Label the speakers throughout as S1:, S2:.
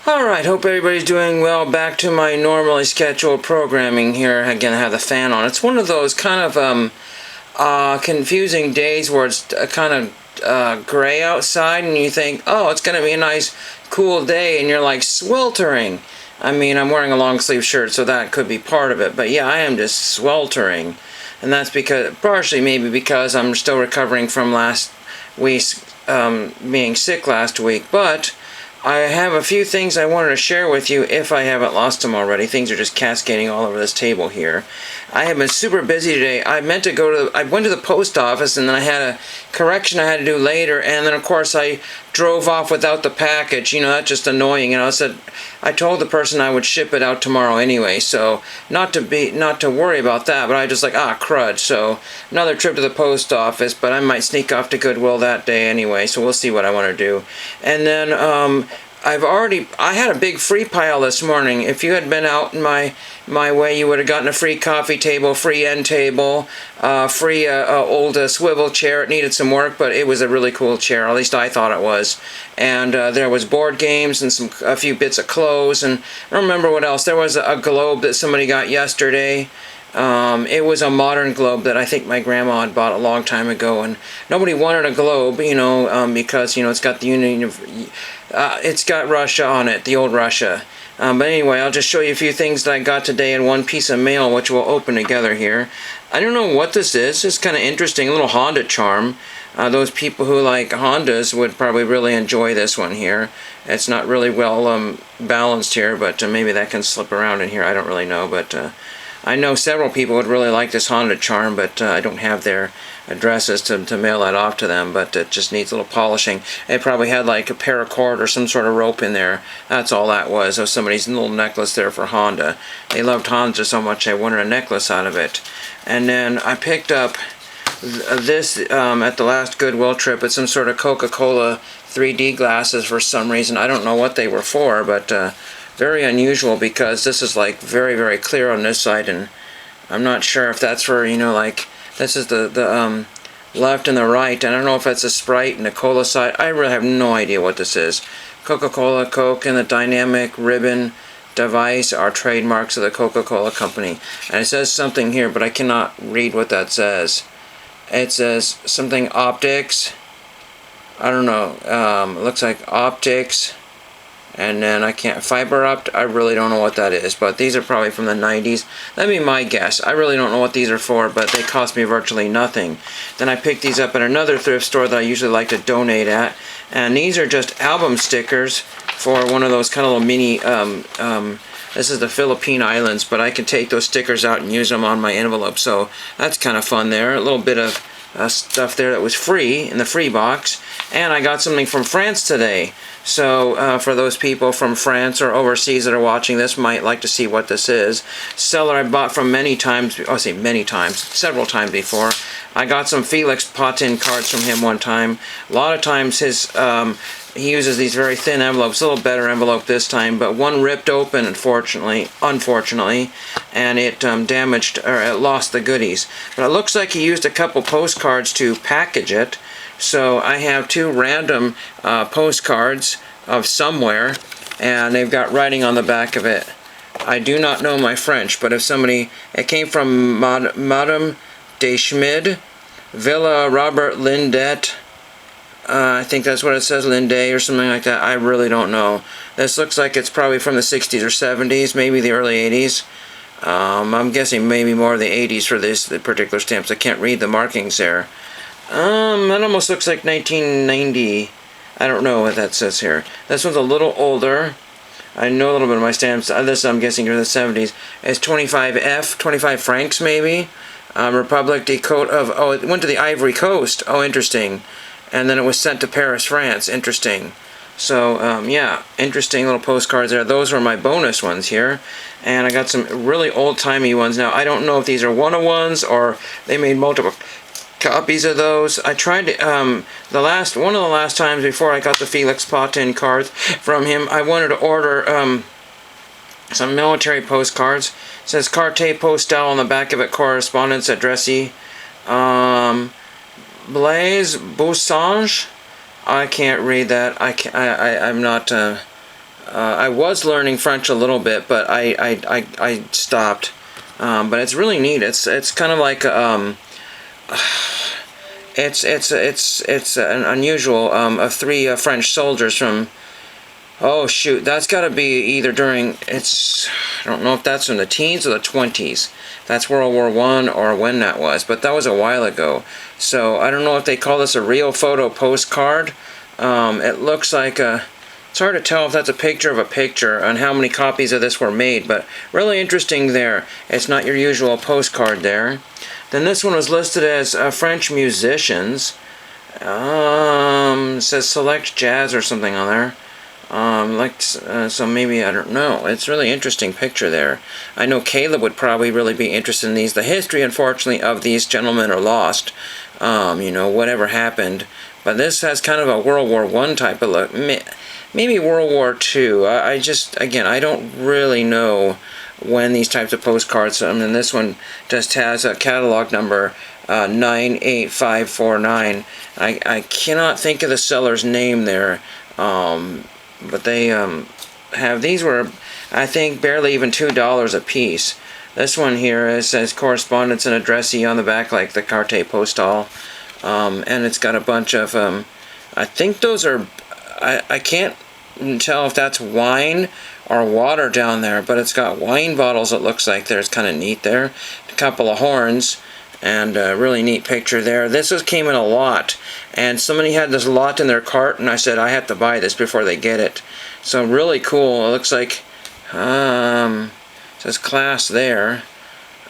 S1: Alright, hope everybody's doing well. Back to my normally scheduled programming here. Again, I have the fan on. It's one of those kind of confusing days where it's kind of gray outside and you think, oh, it's going to be a nice cool day, and you're like sweltering. I mean, I'm wearing a long sleeve shirt, so that could be part of it, but yeah, I am just sweltering. And that's because, partially maybe because I'm still recovering from last week's being sick last week, but I have a few things I wanted to share with you if I haven't lost them already. Things are just cascading all over this table here. I have been super busy today. I went to the post office, and then I had a correction I had to do later, and then of course I drove off without the package. You know, that's just annoying. And I told the person I would ship it out tomorrow anyway, so not to worry about that, but I just like, crud. So another trip to the post office, but I might sneak off to Goodwill that day anyway, so we'll see what I want to do. And then I had a big free pile this morning. If you had been out in my way, you would have gotten a free coffee table, free end table, free old swivel chair. It needed some work, but it was a really cool chair. At least I thought it was. And there was board games and a few bits of clothes. And I don't remember what else. There was a globe that somebody got yesterday. It was a modern globe that I think my grandma had bought a long time ago, and nobody wanted a globe, because it's got the Union of, it's got Russia on it, the old Russia. But anyway, I'll just show you a few things that I got today in one piece of mail, which we'll open together here. I don't know what this is. It's kind of interesting, a little Honda charm. Those people who like Hondas would probably really enjoy this one here. It's not really well balanced here, but maybe that can slip around in here. I don't really know, but I know several people would really like this Honda charm, but I don't have their addresses to mail that off to them, but it just needs a little polishing. It probably had like a paracord or some sort of rope in there. That's all that was. It was somebody's little necklace there for Honda. They loved Honda so much they wanted a necklace out of it. And then I picked up this at the last Goodwill trip. It's some sort of Coca-Cola 3D glasses for some reason. I don't know what they were for, but very unusual, because this is like very, very clear on this side, and I'm not sure if that's for, like, this is the left and the right, and I don't know if that's a Sprite and the cola side. I really have no idea what this is. Coca-Cola, Coke, and the dynamic ribbon device are trademarks of the Coca-Cola company. And it says something here, but I cannot read what that says. It says something optics. I don't know. It looks like optics. And then fiber optic, I really don't know what that is, but these are probably from the 90s. That'd be my guess. I really don't know what these are for, but they cost me virtually nothing. Then I picked these up at another thrift store that I usually like to donate at, and these are just album stickers for one of those kind of little mini, this is the Philippine Islands, but I can take those stickers out and use them on my envelope, so that's kind of fun there. A little bit of stuff there that was free in the free box. And I got something from France today. So for those people from France or overseas that are watching this, might like to see what this is. Seller I bought from several times before. I got some Felix Potin cards from him one time. A lot of times he uses these very thin envelopes, a little better envelope this time, but one ripped open, unfortunately, and it damaged, or it lost the goodies. But it looks like he used a couple postcards to package it. So I have two random postcards of somewhere, and they've got writing on the back of it. I do not know my French, but it came from Madame de Schmid, Villa Robert Lindet. I think that's what it says, Linde or something like that. I really don't know. This looks like it's probably from the 60s or 70s, maybe the early 80s. I'm guessing maybe more of the 80s for the particular stamps. I can't read the markings there. That almost looks like 1990. I don't know what that says here. This one's a little older. I know a little bit of my stamps. This I'm guessing are the 70s. It's 25 francs maybe. Republic de Côte of... Oh, it went to the Ivory Coast. Oh, interesting. And then it was sent to Paris, France. Interesting. So, yeah, interesting little postcards there. Those were my bonus ones here. And I got some really old-timey ones. Now, I don't know if these are one-of-ones or they made multiple copies of those. I tried to, one of the last times before I got the Felix Potin cards from him, I wanted to order some military postcards. It says Carte Postale on the back of it, correspondence addressee. Blaise Boussange. I can't read that. I'm not I was learning French a little bit, but I stopped. But it's really neat. It's kind of like it's an unusual of three French soldiers from. Oh shoot, that's got to be either during, I don't know if that's in the teens or the 20s. That's World War I or when that was, but that was a while ago. So I don't know if they call this a real photo postcard. It looks like it's hard to tell if that's a picture of a picture and how many copies of this were made, but really interesting there. It's not your usual postcard there. Then this one was listed as French musicians. It says select jazz or something on there. So maybe, I don't know. It's a really interesting picture there. I know Caleb would probably really be interested in these. The history, unfortunately, of these gentlemen are lost. Whatever happened. But this has kind of a World War I type of look. Maybe World War II. I don't really know when these types of postcards. This one just has a catalog number 98549. I cannot think of the seller's name there. But they have, these were, I think, barely even $2 a piece. This one here says correspondence and addressee on the back, like the carte postale. And it's got a bunch of, I think those are, I can't tell if that's wine or water down there, but it's got wine bottles, it looks like there. It's kind of neat there. A couple of horns. And a really neat picture there. This came in a lot, and somebody had this lot in their cart, and I said I have to buy this before they get it. So really cool. It looks like it says class there.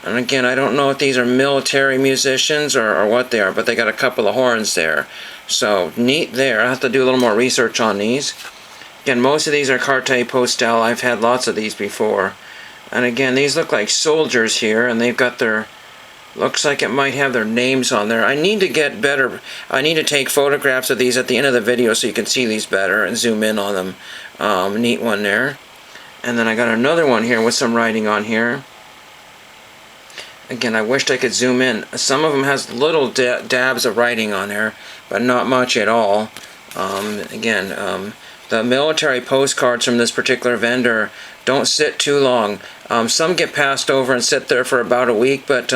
S1: And again, I don't know if these are military musicians or what they are, but they got a couple of horns there. So neat there. I have to do a little more research on these. Again, most of these are carte postale. I've had lots of these before. And again, these look like soldiers here, and they've got their, looks like it might have their names on there. I need to get better. I need to take photographs of these at the end of the video so you can see these better and zoom in on them. Neat one there. And then I got another one here with some writing on here. Again, I wished I could zoom in. Some of them has little dabs of writing on there, but not much at all. The military postcards from this particular vendor don't sit too long. Some get passed over and sit there for about a week, but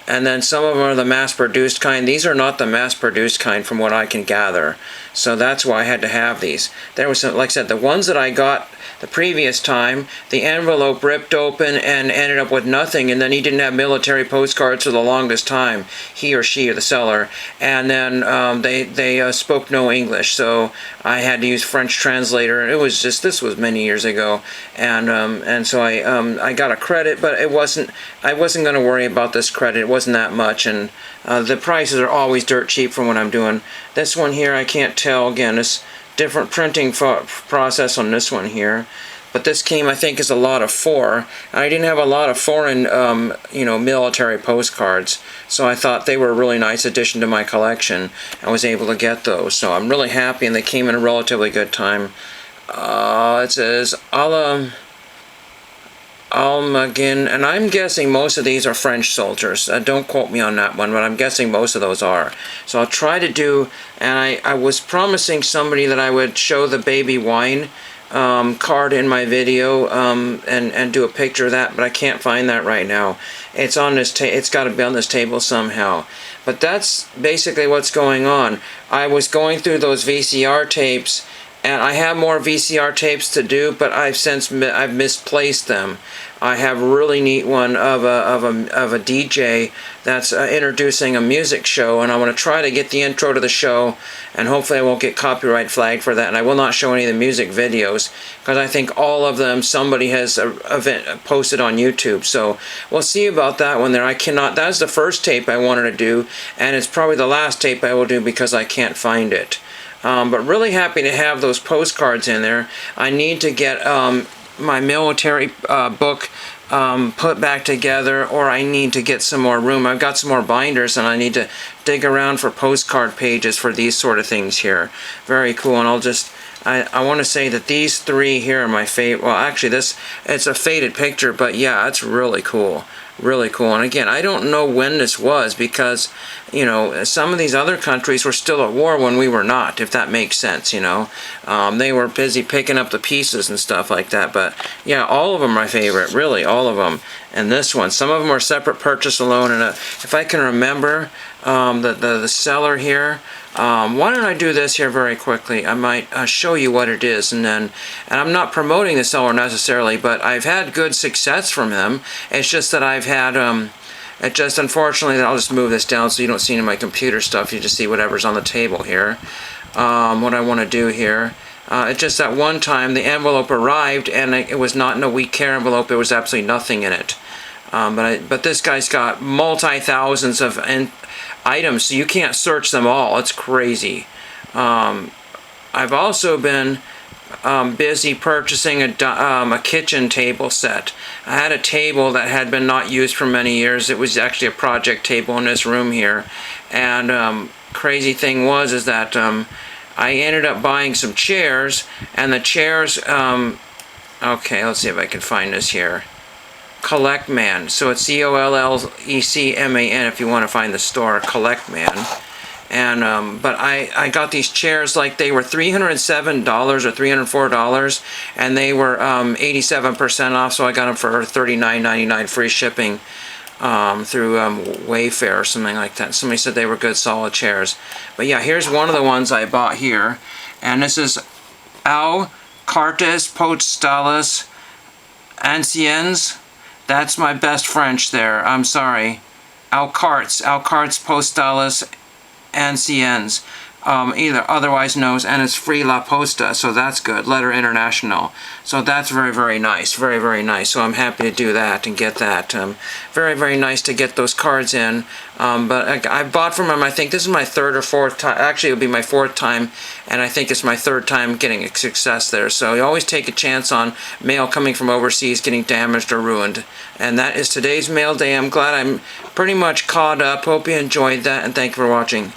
S1: and then some of them are the mass-produced kind. These are not the mass-produced kind from what I can gather. So that's why I had to have these. There was some, like I said, the ones that I got the previous time, the envelope ripped open and ended up with nothing, and then he didn't have military postcards for the longest time, he or she or the seller, and then they spoke no English, so I had to use French translator. It was just, this was many years ago, and so I got a credit, but I wasn't going to worry about this credit. It wasn't that much, and the prices are always dirt cheap from what I'm doing. This one here, I can't tell. Again, it's different printing process on this one here, but this came, I think, as a lot of 4. I didn't have a lot of foreign military postcards, so I thought they were a really nice addition to my collection. I was able to get those, so I'm really happy, and they came in a relatively good time. It says Almagin, and I'm guessing most of these are French soldiers. Don't quote me on that one, but I'm guessing most of those are. So I'll try to do, and I was promising somebody that I would show the baby wine card in my video and do a picture of that, but I can't find that right now. It's on this it's got to be on this table somehow. But that's basically what's going on. I was going through those VCR tapes, and I have more VCR tapes to do, but I've misplaced them. I have a really neat one of a DJ that's introducing a music show, and I want to try to get the intro to the show, and hopefully I won't get copyright flagged for that. And I will not show any of the music videos, because I think all of them somebody has posted on YouTube. So we'll see about that one there. I cannot. That's the first tape I wanted to do, and it's probably the last tape I will do because I can't find it. But really happy to have those postcards in there. I need to get my military book put back together, or I need to get some more room. I've got some more binders, and I need to dig around for postcard pages for these sort of things here. Very cool, and I want to say that these 3 here are my favorite. Well, actually, it's a faded picture, but yeah, it's really cool. Really cool. And again, I don't know when this was because, you know, some of these other countries were still at war when we were not, if that makes sense, you know. They were busy picking up the pieces and stuff like that. But yeah, all of them are my favorite, really, all of them. And this one, some of them are separate purchase alone. And if I can remember the seller here, why don't I do this here very quickly? I might show you what it is, and I'm not promoting the seller necessarily, but I've had good success from him. It's just that I've had it just unfortunately, I'll just move this down so you don't see any of my computer stuff. You just see whatever's on the table here. What I want to do here. It's just that one time the envelope arrived and it was not in a We Care envelope. There was absolutely nothing in it. But this guy's got multi-thousands of items, so you can't search them all. It's crazy. I've also been busy purchasing a kitchen table set. I had a table that had been not used for many years. It was actually a project table in this room here. And crazy thing is that I ended up buying some chairs, and the chairs, okay, let's see if I can find this here. Collectman. So it's COLLECMAN if you want to find the store, Collectman. And but I got these chairs like they were $307 or $304, and they were 87% off, so I got them for $39.99 free shipping through Wayfair or something like that. Somebody said they were good, solid chairs. But yeah, here's one of the ones I bought here, and this is Cartes Postales Anciens. That's my best French there. I'm sorry. Cartes Postales Anciens. Either otherwise known, and it's free La Posta, so that's good. Letter International. So that's very, very nice. Very, very nice. So I'm happy to do that and get that. Very, very nice to get those cards in. But I bought from him, I think this is my third or fourth time. Actually, it'll be my fourth time, and I think it's my third time getting a success there. So you always take a chance on mail coming from overseas getting damaged or ruined. And that is today's mail day. I'm glad I'm pretty much caught up. Hope you enjoyed that, and thank you for watching.